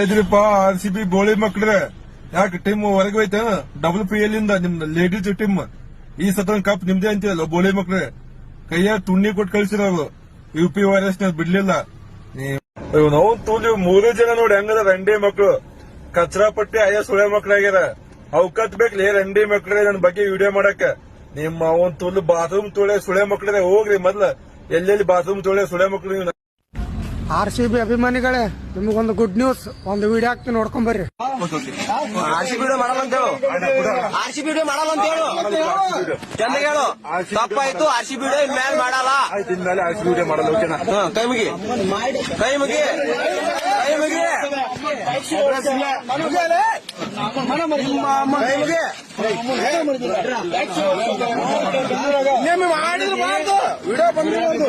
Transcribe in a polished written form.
ಇದ್ರಿಪ್ಪ RCB ಬೋಳಿ ಮಕ್ಳ್ರೆ ಯಾಕೆ team ಹೊರಗೆ ಹೋಯ್ತ WPL ಇಂದ ನಿಮ್ದು ಲೇಡೀಸ್ ಟೀಮ್ ಈ ಸತ ಕಪ್ ನಿಮ್ದೇ ಅಂತೀವಲ್ಲ ಬೋಳಿ ಮಕ್ಳ್ರೆ ಕೈಯ ತುಣ್ಣಿ ಕೊಟ್ಟು ಕಳ್ಸಿರೋರು UP ವಾರಿಯರ್ಸ್ ನ ಬಿಡ್ಲಿಲ್ಲ. ನಾವು ತೂಲಿ 3 ಜನ ನೋಡಿ ಹೆಂಗದ ರಂಡಿ ಮಕ್ಳು ಕಚ್ರಾ ಪಟ್ಟಿ ಅಯ್ಯ ಸುಳೆ ಮಕ್ಳಾಗ್ಯಾರ ಅವಕತ್ ಬೇಕ್ಲಿ ರಂಡಿ ಮಕ್ಳ್ರೆ ನನ್ ಬಗ್ಗೆ ವಿಡಿಯೋ ಮಾಡಕ. ನಿಮ್ಮ ಅವನ್ ತುಳು ಬಾತ್ರೂಮ್ ತೊಳೆ ಸುಳೆ ಮಕ್ಳ್ರೆ ಹೋಗ್ರಿ ಮೊದ್ಲ ಎಲ್ಲೆಲ್ಲಿ ಬಾತ್ರೂಮ್ ತೊಳೆ ಸುಳೆ ಮಕ್ಳು. RCB ಅಭಿಮಾನಿಗಳೇ ನಿಮಗೊಂದು ಗುಡ್ ನ್ಯೂಸ್, ಒಂದು ವಿಡಿಯೋ ಹಾಕ್ತೀನಿ ನೋಡ್ಕೊಂಡ್ ಬರ್ರಿ. RCB ವಿಡಿಯೋ ಮಾಡಲ್ಲ ಅಂತ ಹೇಳು, RCB ವಿಡಿಯೋ ಮಾಡಲ್ಲ ಅಂತ ಹೇಳು, ಚಂದ ಹೇಳು. ತಪ್ಪಾಯ್ತು, RCB ವಿಡಿಯೋ ಇನ್ಮೇಲೆ ಮಾಡಲ್ಲ. ಇನ್ಮೇಲೆ RCB ವಿಡಿಯೋ ಮಾಡಲ್ಲ. ಓಕೆನಾ? ಕೈ ಮುಗಿ, ಕೈ ಮುಗಿ, ಕೈ ಮುಗಿ, ಮಾಡಿದ್ರು ವಿಡಿಯೋ ಬಂದಿರೋದು.